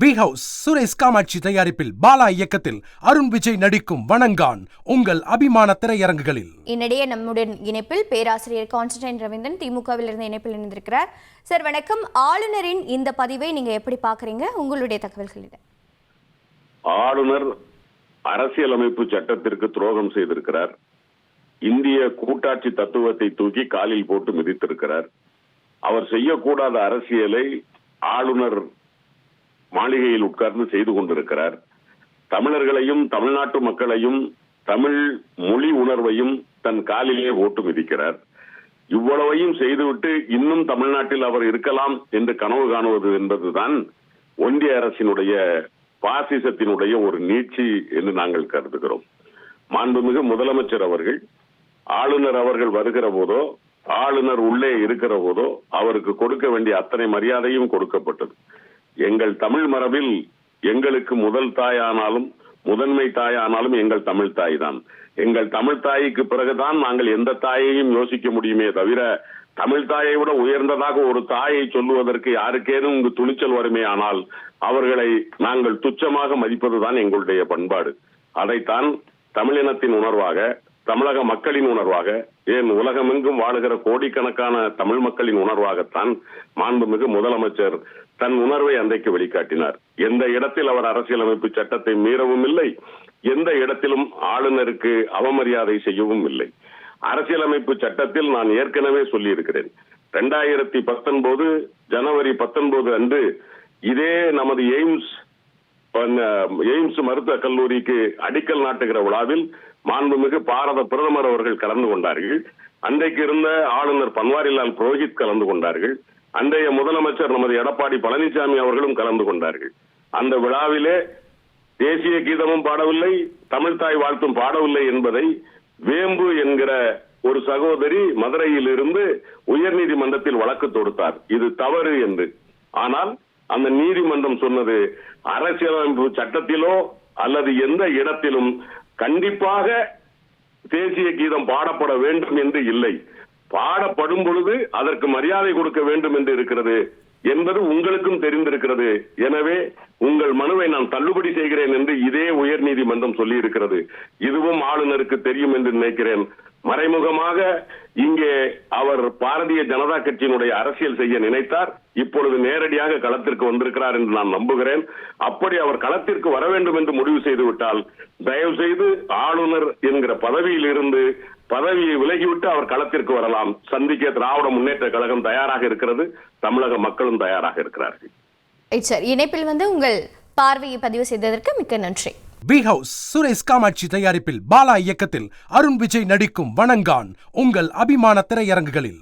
We house Suresh Kamakshi தயாரிப்பில் பாலா இயக்கத்தில் அருண் விஜய் நடிக்கும் வணங்கான் உங்கள் அபிமான திரையரங்குகளில். இந்நிலையே நம்முடன் இணைப்பில் பேராசிரியர் கான்ஸ்டன்டைன் ரவீந்திரன் திமுகவில் இருந்து இணைப்பில் இணைந்திருக்கிறார். சார் வணக்கம். ஆளுநரின் இந்த பதிவை நீங்க எப்படி பாக்குறீங்க? உங்களுடைய தகவல்கள் இது. ஆளுநர் அரசியலமைப்பு சட்டத்திற்கு துரோகம் செய்திருக்கிறார். இந்திய கூட்டாட்சி தத்துவத்தை தூக்கி காலில் போட்டு மிதித்திருக்கிறார். அவர் செய்யக்கூடாத அரசியலை ஆளுநர் மாளிகையில் உட்கார்ந்து செய்து கொண்டிருக்கிறார். தமிழர்களையும் தமிழ்நாட்டு மக்களையும் தமிழ் மொழி உணர்வையும் தன் காலிலே ஓட்டு மிதிக்கிறார். இவ்வளவையும் செய்துவிட்டு இன்னும் தமிழ்நாட்டில் அவர் இருக்கலாம் என்று கனவு காணுவது என்பதுதான் ஒன்றிய அரசினுடைய பாசிசத்தினுடைய ஒரு நீட்சி என்று நாங்கள் கருதுகிறோம். மாண்புமிகு முதலமைச்சர் அவர்கள் ஆளுநர் அவர்கள் வருகிற போதோ ஆளுநர் உள்ளே இருக்கிற போதோ அவருக்கு கொடுக்க வேண்டிய அத்தனை மரியாதையும் கொடுக்கப்பட்டது. எங்கள் தமிழ் மரபில் எங்களுக்கு முதல் தாயானாலும் முதன்மை தாயானாலும் எங்கள் தமிழ் தாய் தான். எங்கள் தமிழ் தாய்க்கு பிறகுதான் நாங்கள் எந்த தாயையும் யோசிக்க முடியுமே தவிர தமிழ் தாயை விட உயர்ந்ததாக ஒரு தாயை சொல்லுவதற்கு யாருக்கேனும் இங்கு துணிச்சல் வருமே ஆனால் அவர்களை நாங்கள் துச்சமாக மதிப்பதுதான் எங்களுடைய பண்பாடு. அதைத்தான் தமிழினத்தின் உணர்வாக, தமிழக மக்களின் உணர்வாக, ஏன் உலகமெங்கும் வாழுகிற கோடிக்கணக்கான தமிழ் மக்களின் உணர்வாகத்தான் மாண்புமிகு முதலமைச்சர் தன் உணர்வை அன்றைக்கு வெளிக்காட்டினார். எந்த இடத்தில் அவர் அரசியலமைப்பு சட்டத்தை மீறவும் இல்லை, எந்த இடத்திலும் ஆளுநருக்கு அவமரியாதை செய்யவும் இல்லை. அரசியலமைப்பு சட்டத்தில் நான் ஏற்கனவே சொல்லி இருக்கிறேன். 2019 ஜனவரி 19 அன்று இதே நமது எய்ம்ஸ் மருத்துவக் கல்லூரிக்கு அடிக்கல் நாட்டுகிற விழாவில் மாண்புமிகு பாரத பிரதமர் அவர்கள் கலந்து கொண்டார்கள். அன்றைக்கு இருந்த ஆளுநர் பன்வாரிலால் புரோஹித் கலந்து கொண்டார்கள். அன்றைய முதலமைச்சர் நமது எடப்பாடி பழனிசாமி அவர்களும் கலந்து கொண்டார்கள். அந்த விழாவிலே தேசிய கீதமும் பாடவில்லை, தமிழ்தாய் வாழ்த்தும் பாடவில்லை என்பதை வேம்பு என்கிற ஒரு சகோதரி மதுரையில் இருந்து உயர்நீதிமன்றத்தில் வழக்கு தொடுத்தார், இது தவறு என்று. ஆனால் அந்த நீதிமன்றம் சொன்னது, அரசியலமைப்பு சட்டத்திலோ அல்லது எந்த இடத்திலும் கண்டிப்பாக தேசிய கீதம் பாடப்பட வேண்டும் என்று இல்லை, பாடப்படும் பொழுது அதற்கு மரியாதை கொடுக்க வேண்டும் என்று இருக்கிறது என்பது உங்களுக்கும் தெரிந்திருக்கிறது. எனவே உங்கள் மனுவை நான் தள்ளுபடி செய்கிறேன் என்று இதே உயர் நீதிமன்றம் சொல்லி இருக்கிறது. இதுவும் ஆளுநருக்கு தெரியும் என்று நினைக்கிறேன். மறைமுகமாக இங்கே அவர் பாரதிய ஜனதா கட்சியினுடைய அரசியல் செய்ய நினைத்தார். இப்பொழுது நேரடியாக களத்திற்கு வந்திருக்கிறார் என்று நான் நம்புகிறேன். அப்படி அவர் களத்திற்கு வர வேண்டும் என்று முடிவு செய்துவிட்டால் தயவு செய்து ஆளுநர் என்கிற பதவியில் இருந்து பதவியை விலகிவிட்டு அவர் களத்திற்கு வரலாம். சந்திக்க திராவிட முன்னேற்ற கழகம் தயாராக இருக்கிறது, தமிழக மக்களும் தயாராக இருக்கிறார்கள். இணைப்பில் உங்கள் பார்வையை பதிவு செய்ததற்கு மிக்க நன்றி. வி ஹவுஸ் சுரேஷ் காமாட்சி தயாரிப்பில் பாலா இயக்கத்தில் அருண் விஜய் நடிக்கும் வணங்கான் உங்கள் அபிமான திரையரங்குகளில்.